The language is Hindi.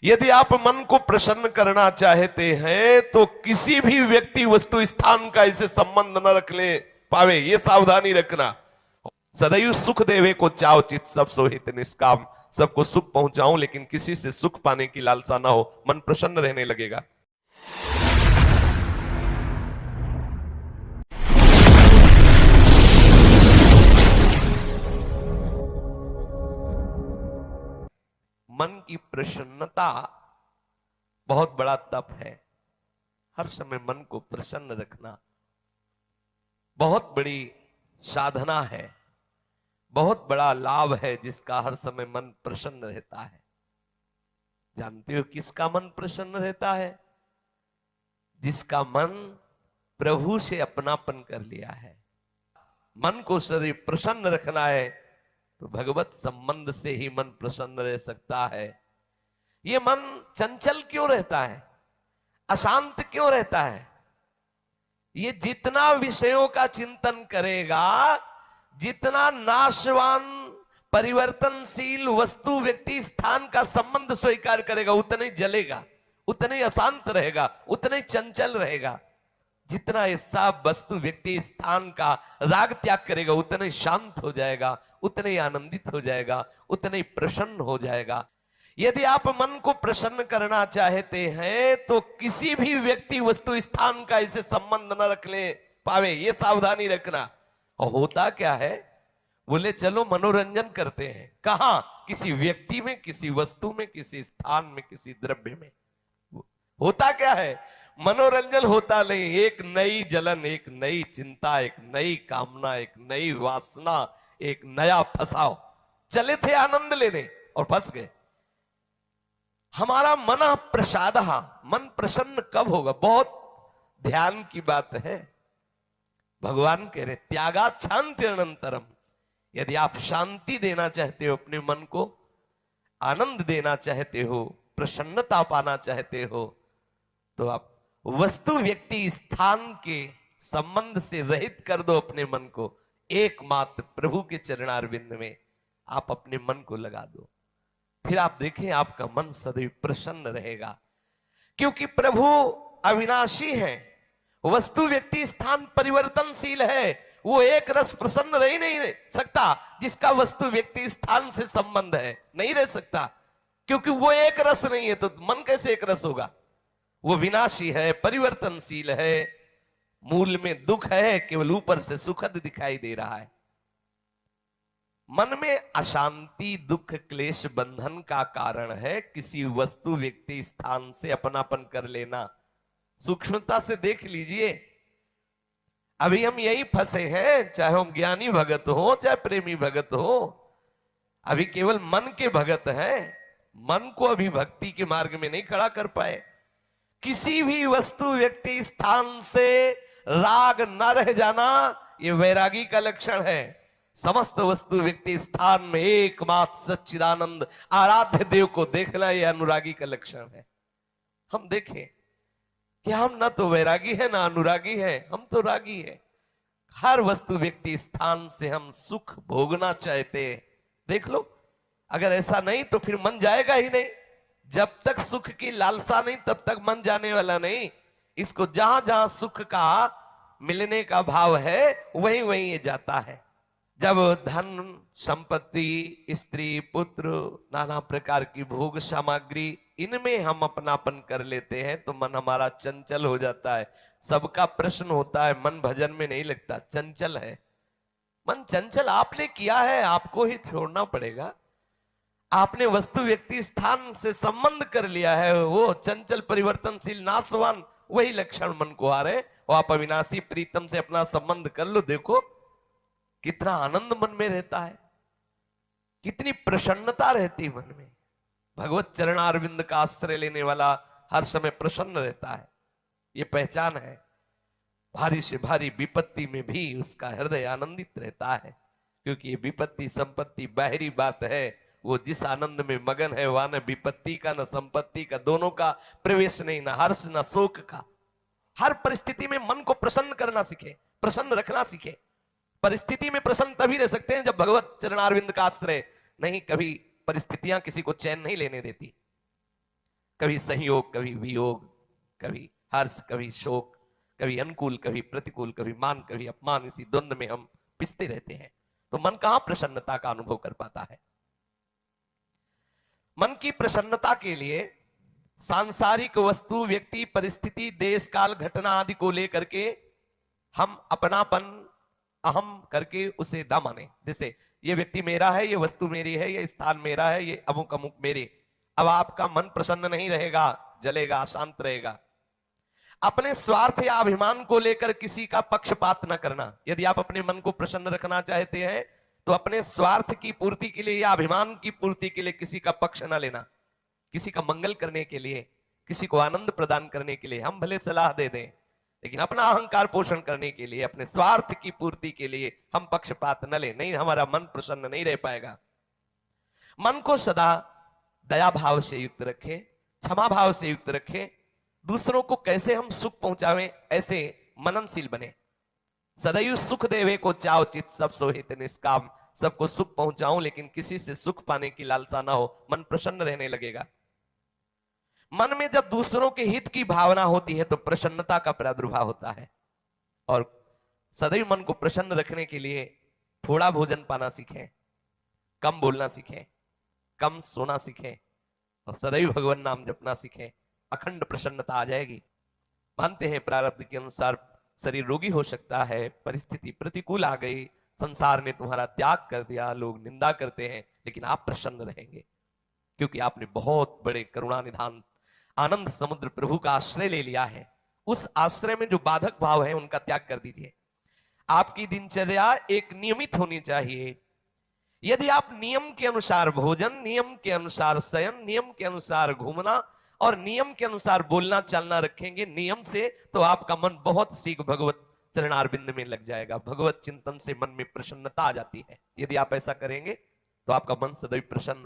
यदि आप मन को प्रसन्न करना चाहते हैं तो किसी भी व्यक्ति वस्तु स्थान का इसे संबंध न रख ले पावे, ये सावधानी रखना। सदैव सुख देवे को चाव चित सब सोहित निष्काम, सबको सुख पहुंचाऊं लेकिन किसी से सुख पाने की लालसा ना हो, मन प्रसन्न रहने लगेगा। मन की प्रसन्नता बहुत बड़ा तप है। हर समय मन को प्रसन्न रखना बहुत बड़ी साधना है, बहुत बड़ा लाभ है जिसका हर समय मन प्रसन्न रहता है। जानते हो किसका मन प्रसन्न रहता है? जिसका मन प्रभु से अपनापन कर लिया है। मन को सदैव प्रसन्न रखना है तो भगवत संबंध से ही मन प्रसन्न रह सकता है। ये मन चंचल क्यों रहता है, अशांत क्यों रहता है? ये जितना विषयों का चिंतन करेगा, जितना नाशवान परिवर्तनशील वस्तु व्यक्ति स्थान का संबंध स्वीकार करेगा, उतना ही जलेगा, उतना ही अशांत रहेगा, उतना ही चंचल रहेगा। जितना ये सब वस्तु व्यक्ति स्थान का राग त्याग करेगा, उतना ही शांत हो जाएगा, उतना ही आनंदित हो जाएगा, उतना ही प्रसन्न हो जाएगा। यदि आप मन को प्रसन्न करना चाहते हैं तो किसी भी व्यक्ति वस्तु स्थान का इसे संबंध न रख ले पावे, ये सावधानी रखना। और होता क्या है, बोले चलो मनोरंजन करते हैं। कहां? किसी व्यक्ति में, किसी वस्तु में, किसी स्थान में, किसी द्रव्य में। होता क्या है, मनोरंजन होता नहीं, एक नई जलन, एक नई चिंता, एक नई कामना, एक नई वासना, एक नया फसाव। चले थे आनंद लेने और फंस गए। हमारा मन प्रसाद, मन प्रसन्न कब होगा? बहुत ध्यान की बात है। भगवान कह रहे त्यागा शांति अनंतरम। यदि आप शांति देना चाहते हो अपने मन को, आनंद देना चाहते हो, प्रसन्नता पाना चाहते हो, तो आप वस्तु व्यक्ति स्थान के संबंध से रहित कर दो अपने मन को। एकमात्र प्रभु के चरणारविंद में आप अपने मन को लगा दो। फिर आप देखें आपका मन सदैव प्रसन्न रहेगा, क्योंकि प्रभु अविनाशी है, वस्तु व्यक्ति स्थान परिवर्तनशील है। वो एक रस प्रसन्न रह ही नहीं सकता जिसका वस्तु व्यक्ति स्थान से संबंध है, नहीं रह सकता, क्योंकि वो एक रस नहीं है तो मन कैसे एक रस होगा? वो विनाशी है, परिवर्तनशील है, मूल में दुख है, केवल ऊपर से सुखद दिखाई दे रहा है। मन में अशांति, दुख, क्लेश, बंधन का कारण है किसी वस्तु व्यक्ति स्थान से अपनापन कर लेना। सूक्ष्मता से देख लीजिए, अभी हम यही फंसे हैं, चाहे हम ज्ञानी भगत हो चाहे प्रेमी भगत हो, अभी केवल मन के भगत हैं, मन को अभी भक्ति के मार्ग में नहीं खड़ा कर पाए। किसी भी वस्तु व्यक्ति स्थान से राग न रह जाना, यह वैरागी का लक्षण है। समस्त वस्तु व्यक्ति स्थान में एकमात्र सच्चिदानंद आराध्य देव को देखना, यह अनुरागी का लक्षण है। हम देखें कि हम ना तो वैरागी है ना अनुरागी है, हम तो रागी है। हर वस्तु व्यक्ति स्थान से हम सुख भोगना चाहते हैं। देख लो, अगर ऐसा नहीं तो फिर मन जाएगा ही नहीं। जब तक सुख की लालसा नहीं तब तक मन जाने वाला नहीं। इसको जहां जहां सुख का मिलने का भाव है वहीं वहीं ये जाता है। जब धन संपत्ति, स्त्री, पुत्र, नाना प्रकार की भोग सामग्री, इनमें हम अपनापन कर लेते हैं तो मन हमारा चंचल हो जाता है। सबका प्रश्न होता है, मन भजन में नहीं लगता, चंचल है मन। चंचल आपने किया है, आपको ही छोड़ना पड़ेगा। आपने वस्तु व्यक्ति स्थान से संबंध कर लिया है, वो चंचल परिवर्तनशील नाशवान वही लक्षण मन को आ रहे। और आप अविनाशी प्रीतम से अपना संबंध कर लो, देखो कितना आनंद मन में रहता है, कितनी प्रसन्नता रहती मन में। भगवत चरणारविंद का आश्रय लेने वाला हर समय प्रसन्न रहता है, ये पहचान है। भारी से भारी विपत्ति में भी उसका हृदय आनंदित रहता है, क्योंकि ये विपत्ति संपत्ति बाहरी बात है। वो जिस आनंद में मगन है वहां न विपत्ति का न संपत्ति का दोनों का प्रवेश नहीं, न हर्ष न शोक का। हर परिस्थिति में मन को प्रसन्न करना सीखे, प्रसन्न रखना सीखे। परिस्थिति में प्रसन्न तभी रह सकते हैं जब भगवत चरणारविंद का आश्रय। नहीं, कभी परिस्थितियां किसी को चैन नहीं लेने देती। कभी संयोग, कभी वियोग, कभी हर्ष, कभी शोक, कभी अनुकूल, कभी प्रतिकूल, कभी मान, कभी अपमान, इसी द्वंद्व में हम पिसते रहते हैं। तो मन कहां प्रसन्नता का अनुभव कर पाता है? मन की प्रसन्नता के लिए सांसारिक वस्तु, व्यक्ति, परिस्थिति, देश काल, घटना आदि को लेकर के हम अपनापन, अहम करके उसे न माने। जैसे ये व्यक्ति मेरा है, ये वस्तु मेरी है, ये स्थान मेरा है, ये अमुक अमुक मेरे। अब आपका मन प्रसन्न नहीं रहेगा, जलेगा, अशांत रहेगा। अपने स्वार्थ या अभिमान को लेकर किसी का पक्षपात न करना। यदि आप अपने मन को प्रसन्न रखना चाहते हैं तो अपने स्वार्थ की पूर्ति के लिए या अभिमान की पूर्ति के लिए किसी का पक्ष न लेना। किसी का मंगल करने के लिए, किसी को आनंद प्रदान करने के लिए हम भले सलाह दे दें, लेकिन अपना अहंकार पोषण करने के लिए, अपने स्वार्थ की पूर्ति के लिए हम पक्षपात न लें। नहीं, हमारा मन प्रसन्न नहीं रह पाएगा। मन को सदा दया भाव से युक्त रखें, क्षमा भाव से युक्त रखें। दूसरों को कैसे हम सुख पहुंचावें, ऐसे मननशील बने। सदैव सुख देवे को चाव चित, सब सोहित निष्काम। सबको सुख पहुंचाऊं लेकिन किसी से सुख पाने की लालसा ना हो, मन प्रसन्न रहने लगेगा। मन में जब दूसरों के हित की भावना होती है तो प्रसन्नता का प्रादुर्भाव होता है। और सदैव मन को प्रसन्न रखने के लिए थोड़ा भोजन पाना सीखें, कम बोलना सीखें, कम सोना सीखें और सदैव भगवान नाम जपना सीखें। अखंड प्रसन्नता आ जाएगी। मानते हैं प्रारब्ध के अनुसार शरीर रोगी हो सकता है, परिस्थिति प्रतिकूल आ गई, संसार ने तुम्हारा त्याग कर दिया, लोग निंदा करते हैं, लेकिन आप प्रसन्न रहेंगे क्योंकि आपने बहुत बड़े करुणा निधान आनंद समुद्र प्रभु का आश्रय ले लिया है। उस आश्रय में जो बाधक भाव है उनका त्याग कर दीजिए। आपकी दिनचर्या एक नियमित होनी चाहिए। यदि आप नियम के अनुसार भोजन, नियम के अनुसार शयन, नियम के अनुसार घूमना और नियम के अनुसार बोलना चालना रखेंगे नियम से, तो आपका मन बहुत शीघ्र भगवत चरणारविंद में लग जाएगा। भगवत चिंतन से मन में प्रसन्नता आ जाती है। यदि आप ऐसा करेंगे तो आपका मन सदैव प्रसन्न रहेगा।